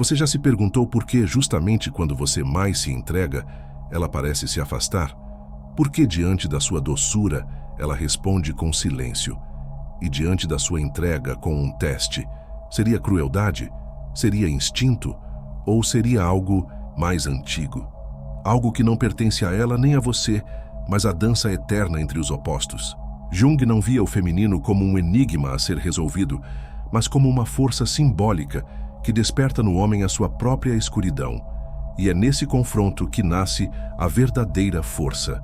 Você já se perguntou por que, justamente quando você mais se entrega, ela parece se afastar? Por que, diante da sua doçura, ela responde com silêncio? E diante da sua entrega com um teste, seria crueldade? Seria instinto? Ou seria algo mais antigo? Algo que não pertence a ela nem a você, mas a dança eterna entre os opostos. Jung não via o feminino como um enigma a ser resolvido, mas como uma força simbólica que desperta no homem a sua própria escuridão. E é nesse confronto que nasce a verdadeira força.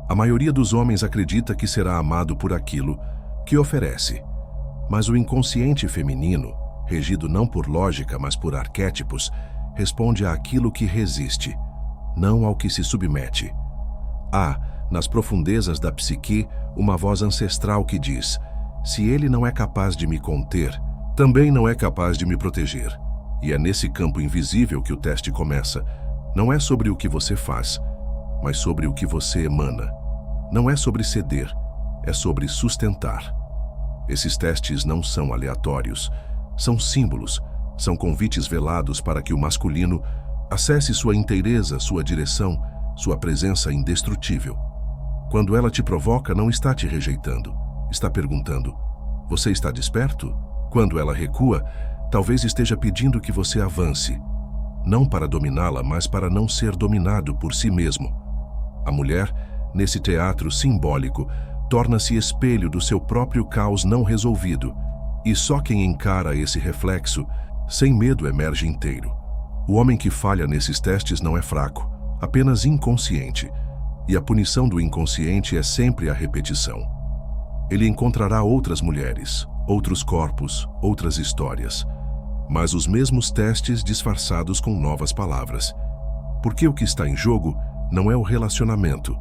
A maioria dos homens acredita que será amado por aquilo que oferece. Mas o inconsciente feminino, regido não por lógica, mas por arquétipos, responde àquilo que resiste, não ao que se submete. Há, nas profundezas da psique, uma voz ancestral que diz: se ele não é capaz de me conter, também não é capaz de me proteger. E é nesse campo invisível que o teste começa. Não é sobre o que você faz, mas sobre o que você emana. Não é sobre ceder, é sobre sustentar. Esses testes não são aleatórios, são símbolos, são convites velados para que o masculino acesse sua inteireza, sua direção, sua presença indestrutível. Quando ela te provoca, não está te rejeitando, está perguntando: você está desperto? Quando ela recua, talvez esteja pedindo que você avance, não para dominá-la, mas para não ser dominado por si mesmo. A mulher, nesse teatro simbólico, torna-se espelho do seu próprio caos não resolvido, e só quem encara esse reflexo, sem medo, emerge inteiro. O homem que falha nesses testes não é fraco, apenas inconsciente, e a punição do inconsciente é sempre a repetição. Ele encontrará outras mulheres, outros corpos, outras histórias, mas os mesmos testes disfarçados com novas palavras. Porque o que está em jogo não é o relacionamento,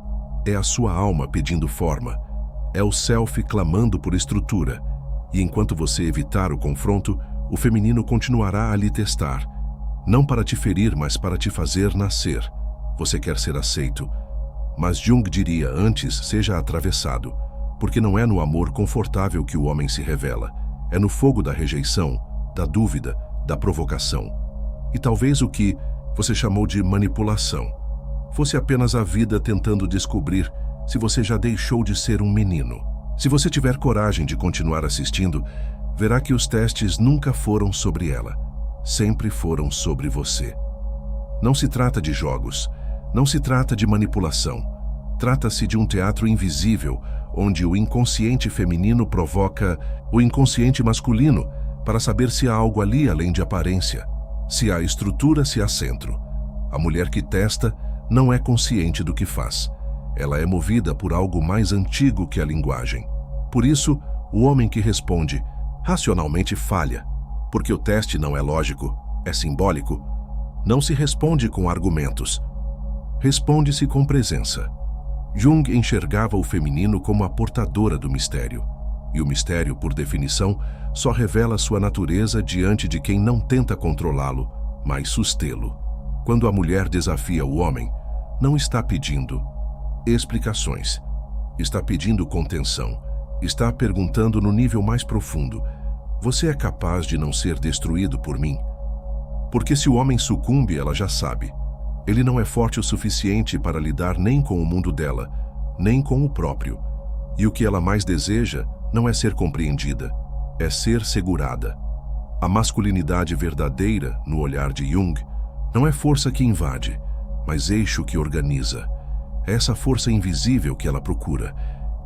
é a sua alma pedindo forma, é o self clamando por estrutura, e enquanto você evitar o confronto, o feminino continuará a lhe testar, não para te ferir, mas para te fazer nascer. Você quer ser aceito, mas Jung diria antes: seja atravessado, porque não é no amor confortável que o homem se revela, é no fogo da rejeição, da dúvida, da provocação. E talvez o que você chamou de manipulação fosse apenas a vida tentando descobrir se você já deixou de ser um menino. Se você tiver coragem de continuar assistindo, verá que os testes nunca foram sobre ela, sempre foram sobre você. Não se trata de jogos, não se trata de manipulação. Trata-se de um teatro invisível, onde o inconsciente feminino provoca o inconsciente masculino para saber se há algo ali além de aparência, se há estrutura, se há centro. A mulher que testa não é consciente do que faz. Ela é movida por algo mais antigo que a linguagem. Por isso, o homem que responde racionalmente falha, porque o teste não é lógico, é simbólico. Não se responde com argumentos, responde-se com presença. Jung enxergava o feminino como a portadora do mistério, e o mistério, por definição, só revela sua natureza diante de quem não tenta controlá-lo, mas sustê-lo. Quando a mulher desafia o homem, não está pedindo explicações, está pedindo contenção, está perguntando no nível mais profundo: você é capaz de não ser destruído por mim? Porque se o homem sucumbe, ela já sabe. Ele não é forte o suficiente para lidar nem com o mundo dela, nem com o próprio. E o que ela mais deseja não é ser compreendida, é ser segurada. A masculinidade verdadeira, no olhar de Jung, não é força que invade, mas eixo que organiza. É essa força invisível que ela procura,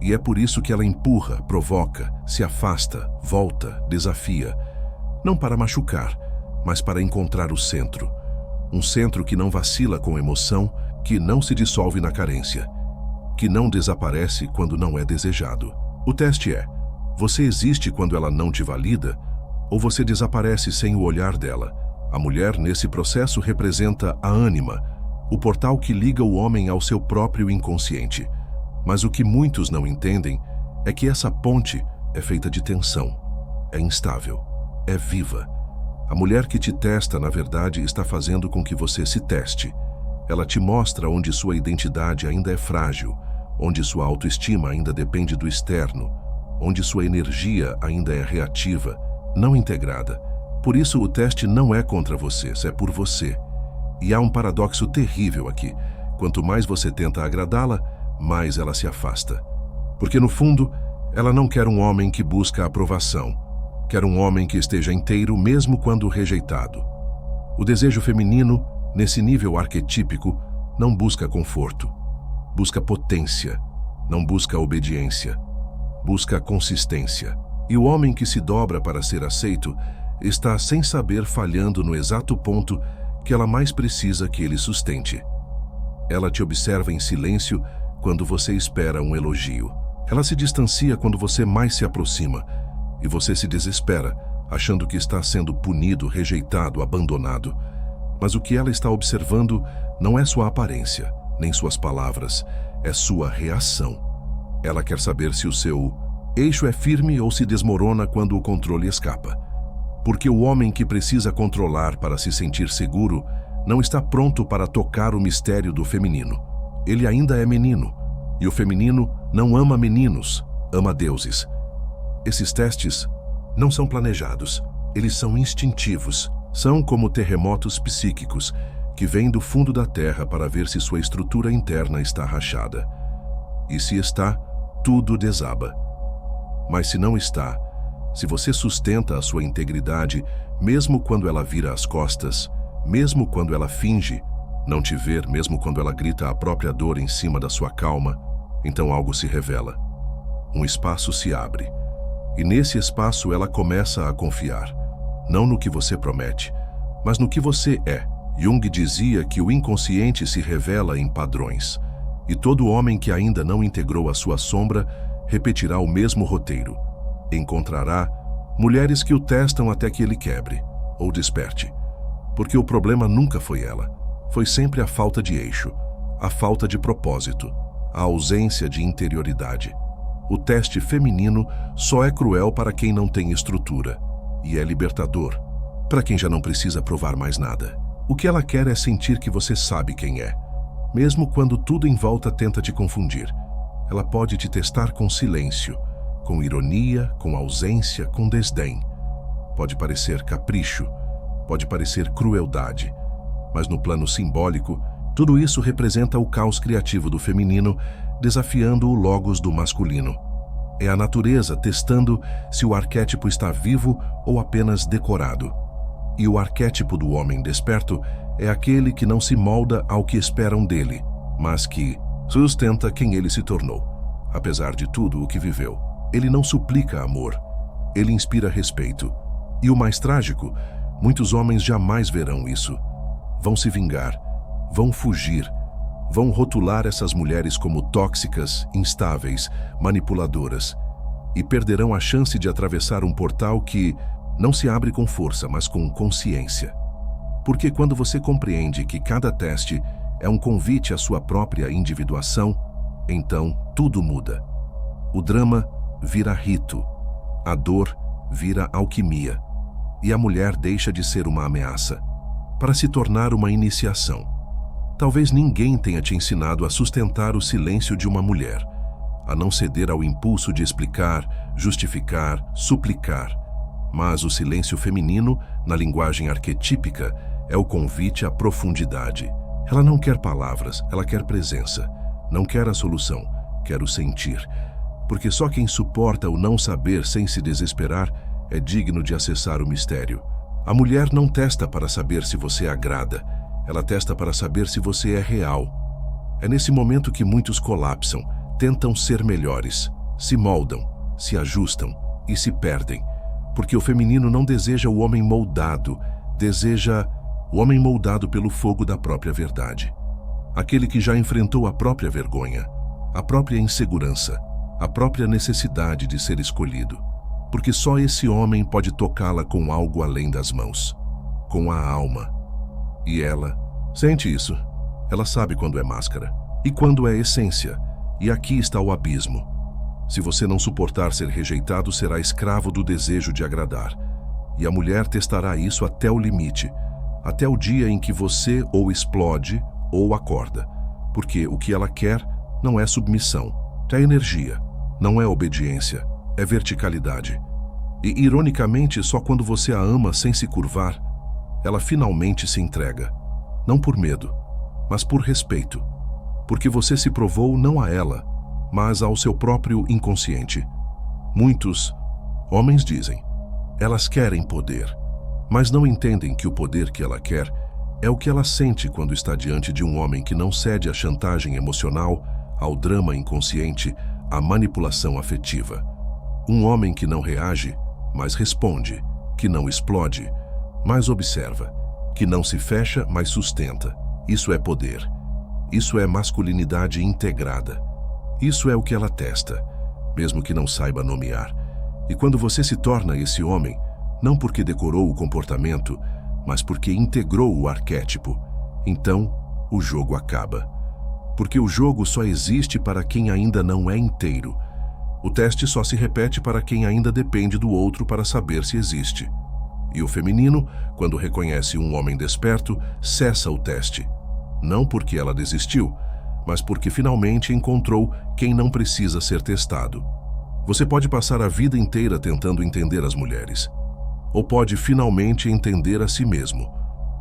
e é por isso que ela empurra, provoca, se afasta, volta, desafia. Não para machucar, mas para encontrar o centro. Um centro que não vacila com emoção, que não se dissolve na carência, que não desaparece quando não é desejado. O teste é: você existe quando ela não te valida, ou você desaparece sem o olhar dela? A mulher, nesse processo, representa a ânima, o portal que liga o homem ao seu próprio inconsciente. Mas o que muitos não entendem é que essa ponte é feita de tensão, é instável, é viva. A mulher que te testa, na verdade, está fazendo com que você se teste. Ela te mostra onde sua identidade ainda é frágil, onde sua autoestima ainda depende do externo, onde sua energia ainda é reativa, não integrada. Por isso, o teste não é contra você, é por você. E há um paradoxo terrível aqui. Quanto mais você tenta agradá-la, mais ela se afasta. Porque, no fundo, ela não quer um homem que busca aprovação. Quer um homem que esteja inteiro mesmo quando rejeitado. O desejo feminino, nesse nível arquetípico, não busca conforto. Busca potência. Não busca obediência. Busca consistência. E o homem que se dobra para ser aceito está, sem saber, falhando no exato ponto que ela mais precisa que ele sustente. Ela te observa em silêncio quando você espera um elogio. Ela se distancia quando você mais se aproxima, e você se desespera, achando que está sendo punido, rejeitado, abandonado. Mas o que ela está observando não é sua aparência, nem suas palavras, é sua reação. Ela quer saber se o seu eixo é firme ou se desmorona quando o controle escapa. Porque o homem que precisa controlar para se sentir seguro não está pronto para tocar o mistério do feminino. Ele ainda é menino, e o feminino não ama meninos, ama deuses. Esses testes não são planejados, eles são instintivos. São como terremotos psíquicos que vêm do fundo da terra para ver se sua estrutura interna está rachada. E se está, tudo desaba. Mas se não está, se você sustenta a sua integridade, mesmo quando ela vira as costas, mesmo quando ela finge não te ver, mesmo quando ela grita a própria dor em cima da sua calma, então algo se revela. Um espaço se abre. E nesse espaço ela começa a confiar, não no que você promete, mas no que você é. Jung dizia que o inconsciente se revela em padrões, e todo homem que ainda não integrou a sua sombra repetirá o mesmo roteiro. Encontrará mulheres que o testam até que ele quebre, ou desperte. Porque o problema nunca foi ela. Foi sempre a falta de eixo, a falta de propósito, a ausência de interioridade. O teste feminino só é cruel para quem não tem estrutura, e é libertador, para quem já não precisa provar mais nada. O que ela quer é sentir que você sabe quem é, mesmo quando tudo em volta tenta te confundir. Ela pode te testar com silêncio, com ironia, com ausência, com desdém. Pode parecer capricho, pode parecer crueldade, mas no plano simbólico, tudo isso representa o caos criativo do feminino, desafiando o logos do masculino. É a natureza testando se o arquétipo está vivo ou apenas decorado. E o arquétipo do homem desperto é aquele que não se molda ao que esperam dele, mas que sustenta quem ele se tornou, apesar de tudo o que viveu. Ele não suplica amor, ele inspira respeito. E o mais trágico, muitos homens jamais verão isso. Vão se vingar, vão fugir, vão rotular essas mulheres como tóxicas, instáveis, manipuladoras, e perderão a chance de atravessar um portal que não se abre com força, mas com consciência. Porque quando você compreende que cada teste é um convite à sua própria individuação, então tudo muda. O drama vira rito, a dor vira alquimia, e a mulher deixa de ser uma ameaça, para se tornar uma iniciação. Talvez ninguém tenha te ensinado a sustentar o silêncio de uma mulher, a não ceder ao impulso de explicar, justificar, suplicar. Mas o silêncio feminino, na linguagem arquetípica, é o convite à profundidade. Ela não quer palavras, ela quer presença. Não quer a solução, quer o sentir. Porque só quem suporta o não saber sem se desesperar é digno de acessar o mistério. A mulher não testa para saber se você agrada, ela testa para saber se você é real. É nesse momento que muitos colapsam, tentam ser melhores, se moldam, se ajustam e se perdem. Porque o feminino não deseja o homem moldado, deseja o homem moldado pelo fogo da própria verdade. Aquele que já enfrentou a própria vergonha, a própria insegurança, a própria necessidade de ser escolhido. Porque só esse homem pode tocá-la com algo além das mãos, com a alma. E ela sente isso. Ela sabe quando é máscara e quando é essência. E aqui está o abismo. Se você não suportar ser rejeitado, será escravo do desejo de agradar. E a mulher testará isso até o limite, até o dia em que você ou explode ou acorda. Porque o que ela quer não é submissão, é energia, não é obediência, é verticalidade. E, ironicamente, só quando você a ama sem se curvar, ela finalmente se entrega. Não por medo, mas por respeito. Porque você se provou não a ela, mas ao seu próprio inconsciente. Muitos homens dizem, elas querem poder, mas não entendem que o poder que ela quer é o que ela sente quando está diante de um homem que não cede à chantagem emocional, ao drama inconsciente, à manipulação afetiva. Um homem que não reage, mas responde, que não explode, mas observa, que não se fecha, mas sustenta. Isso é poder. Isso é masculinidade integrada. Isso é o que ela testa, mesmo que não saiba nomear. E quando você se torna esse homem, não porque decorou o comportamento, mas porque integrou o arquétipo, então o jogo acaba. Porque o jogo só existe para quem ainda não é inteiro. O teste só se repete para quem ainda depende do outro para saber se existe. E o feminino, quando reconhece um homem desperto, cessa o teste. Não porque ela desistiu, mas porque finalmente encontrou quem não precisa ser testado. Você pode passar a vida inteira tentando entender as mulheres. Ou pode finalmente entender a si mesmo,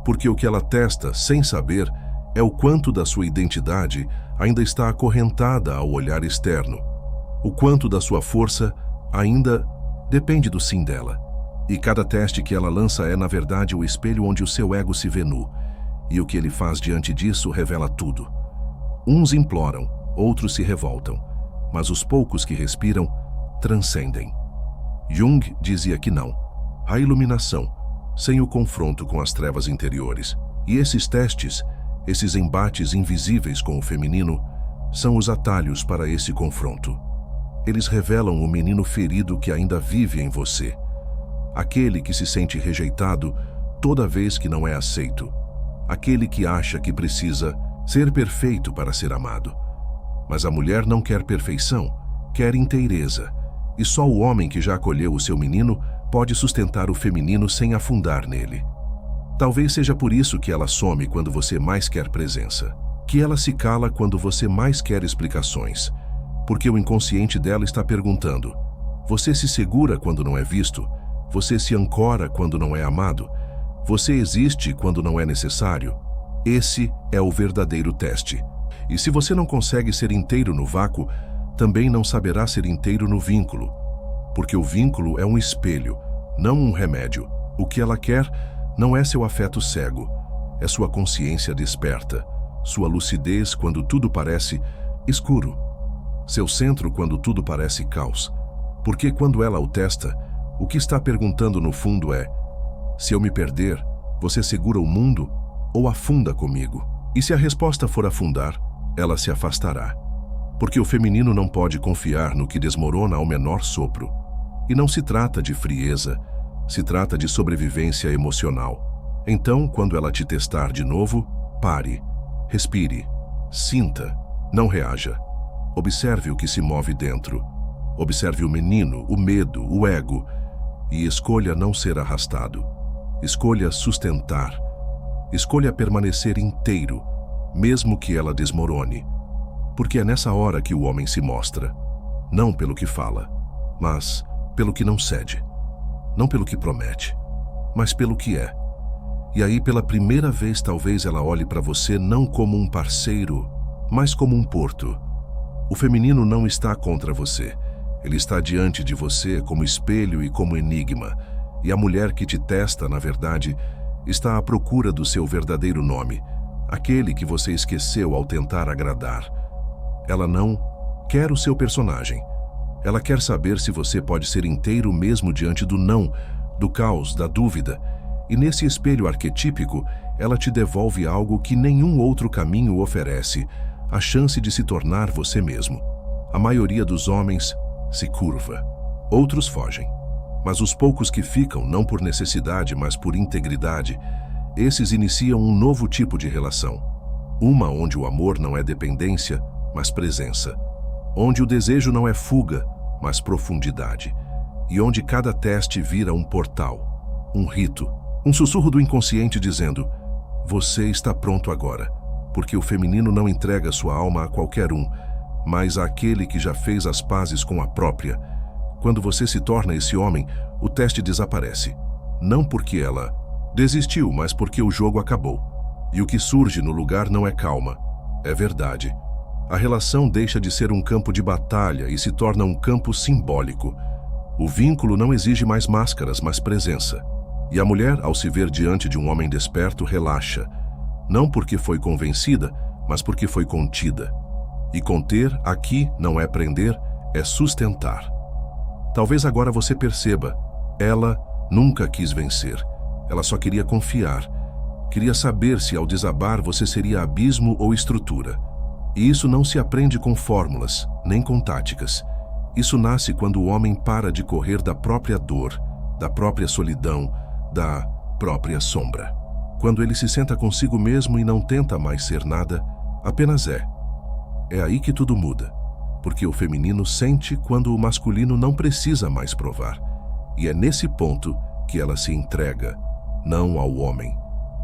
porque o que ela testa, sem saber, é o quanto da sua identidade ainda está acorrentada ao olhar externo, o quanto da sua força ainda depende do sim dela. E cada teste que ela lança é, na verdade, o espelho onde o seu ego se vê nu, e o que ele faz diante disso revela tudo. Uns imploram, outros se revoltam, mas os poucos que respiram transcendem. Jung dizia que não. A iluminação, sem o confronto com as trevas interiores. E esses testes, esses embates invisíveis com o feminino, são os atalhos para esse confronto. Eles revelam o menino ferido que ainda vive em você. Aquele que se sente rejeitado toda vez que não é aceito. Aquele que acha que precisa ser perfeito para ser amado. Mas a mulher não quer perfeição, quer inteireza. E só o homem que já acolheu o seu menino pode sustentar o feminino sem afundar nele. Talvez seja por isso que ela some quando você mais quer presença, que ela se cala quando você mais quer explicações, porque o inconsciente dela está perguntando: você se segura quando não é visto? Você se ancora quando não é amado? Você existe quando não é necessário? Esse é o verdadeiro teste. E se você não consegue ser inteiro no vácuo, também não saberá ser inteiro no vínculo. Porque o vínculo é um espelho, não um remédio. O que ela quer não é seu afeto cego, é sua consciência desperta, sua lucidez quando tudo parece escuro, seu centro quando tudo parece caos. Porque quando ela o testa, o que está perguntando no fundo é: se eu me perder, você segura o mundo ou afunda comigo? E se a resposta for afundar, ela se afastará. Porque o feminino não pode confiar no que desmorona ao menor sopro. E não se trata de frieza, se trata de sobrevivência emocional. Então, quando ela te testar de novo, pare, respire, sinta, não reaja. Observe o que se move dentro. Observe o menino, o medo, o ego. E escolha não ser arrastado. Escolha sustentar. Escolha permanecer inteiro, mesmo que ela desmorone. Porque é nessa hora que o homem se mostra. Não pelo que fala, mas pelo que não cede. Não pelo que promete, mas pelo que é. E aí, pela primeira vez, talvez ela olhe para você não como um parceiro, mas como um porto. O feminino não está contra você. Ele está diante de você como espelho e como enigma. E a mulher que te testa, na verdade, está à procura do seu verdadeiro nome, aquele que você esqueceu ao tentar agradar. Ela não quer o seu personagem. Ela quer saber se você pode ser inteiro mesmo diante do não, do caos, da dúvida. E nesse espelho arquetípico, ela te devolve algo que nenhum outro caminho oferece, a chance de se tornar você mesmo. A maioria dos homens se curva. Outros fogem. Mas os poucos que ficam, não por necessidade, mas por integridade, esses iniciam um novo tipo de relação. Uma onde o amor não é dependência, mas presença. Onde o desejo não é fuga, mas profundidade. E onde cada teste vira um portal, um rito, um sussurro do inconsciente dizendo: você está pronto agora. Porque o feminino não entrega sua alma a qualquer um, mas àquele que já fez as pazes com a própria, Quando você se torna esse homem, o teste desaparece. Não porque ela desistiu, mas porque o jogo acabou. E o que surge no lugar não é calma, é verdade. A relação deixa de ser um campo de batalha e se torna um campo simbólico. O vínculo não exige mais máscaras, mas presença. E a mulher, ao se ver diante de um homem desperto, relaxa. Não porque foi convencida, mas porque foi contida. E conter aqui não é prender, é sustentar. Talvez agora você perceba, ela nunca quis vencer. Ela só queria confiar. Queria saber se ao desabar você seria abismo ou estrutura. E isso não se aprende com fórmulas, nem com táticas. Isso nasce quando o homem para de correr da própria dor, da própria solidão, da própria sombra. Quando ele se senta consigo mesmo e não tenta mais ser nada, apenas é. É aí que tudo muda, porque o feminino sente quando o masculino não precisa mais provar. E é nesse ponto que ela se entrega, não ao homem,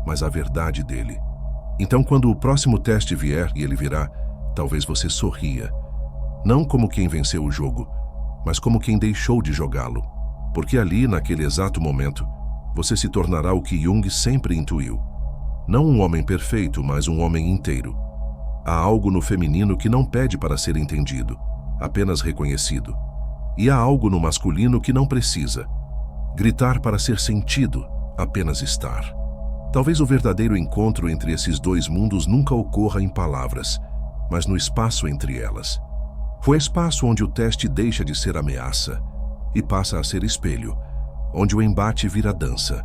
mas à verdade dele. Então, quando o próximo teste vier, e ele virá, talvez você sorria. Não como quem venceu o jogo, mas como quem deixou de jogá-lo. Porque ali, naquele exato momento, você se tornará o que Jung sempre intuiu. Não um homem perfeito, mas um homem inteiro. Há algo no feminino que não pede para ser entendido, apenas reconhecido. E há algo no masculino que não precisa gritar para ser sentido, apenas estar. Talvez o verdadeiro encontro entre esses dois mundos nunca ocorra em palavras, mas no espaço entre elas. Foi espaço onde o teste deixa de ser ameaça e passa a ser espelho, onde o embate vira dança,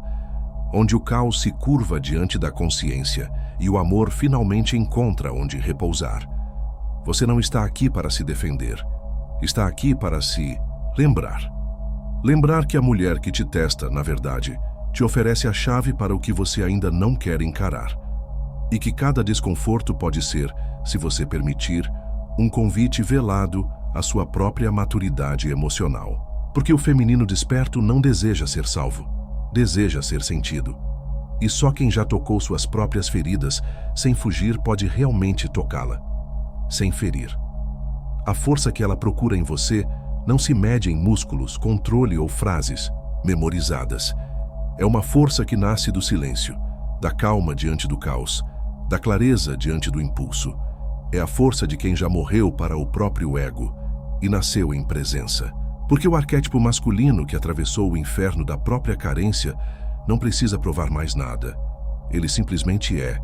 onde o caos se curva diante da consciência e o amor finalmente encontra onde repousar. Você não está aqui para se defender, está aqui para se lembrar. Lembrar que a mulher que te testa, na verdade, te oferece a chave para o que você ainda não quer encarar. E que cada desconforto pode ser, se você permitir, um convite velado à sua própria maturidade emocional. Porque o feminino desperto não deseja ser salvo, deseja ser sentido. E só quem já tocou suas próprias feridas, sem fugir, pode realmente tocá-la, sem ferir. A força que ela procura em você não se mede em músculos, controle ou frases memorizadas. É uma força que nasce do silêncio, da calma diante do caos, da clareza diante do impulso. É a força de quem já morreu para o próprio ego e nasceu em presença. Porque o arquétipo masculino que atravessou o inferno da própria carência não precisa provar mais nada. Ele simplesmente é.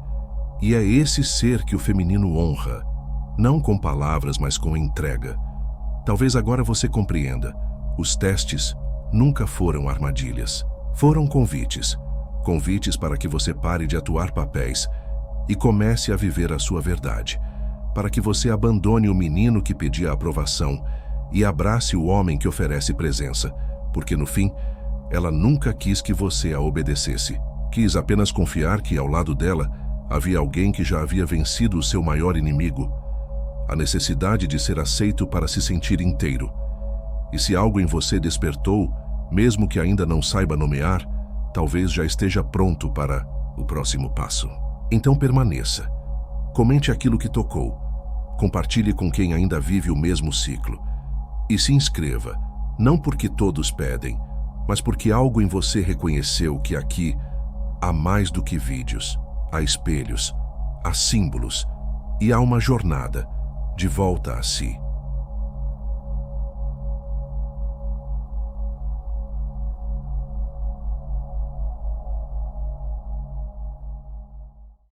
E é esse ser que o feminino honra, não com palavras, mas com entrega. Talvez agora você compreenda. Os testes nunca foram armadilhas. Foram convites. Convites para que você pare de atuar papéis e comece a viver a sua verdade. Para que você abandone o menino que pedia aprovação e abrace o homem que oferece presença. Porque no fim, ela nunca quis que você a obedecesse. Quis apenas confiar que ao lado dela havia alguém que já havia vencido o seu maior inimigo. A necessidade de ser aceito para se sentir inteiro. E se algo em você despertou, mesmo que ainda não saiba nomear, talvez já esteja pronto para o próximo passo. Então permaneça. Comente aquilo que tocou. Compartilhe com quem ainda vive o mesmo ciclo. E se inscreva, não porque todos pedem, mas porque algo em você reconheceu que aqui há mais do que vídeos, há espelhos, há símbolos e há uma jornada de volta a si.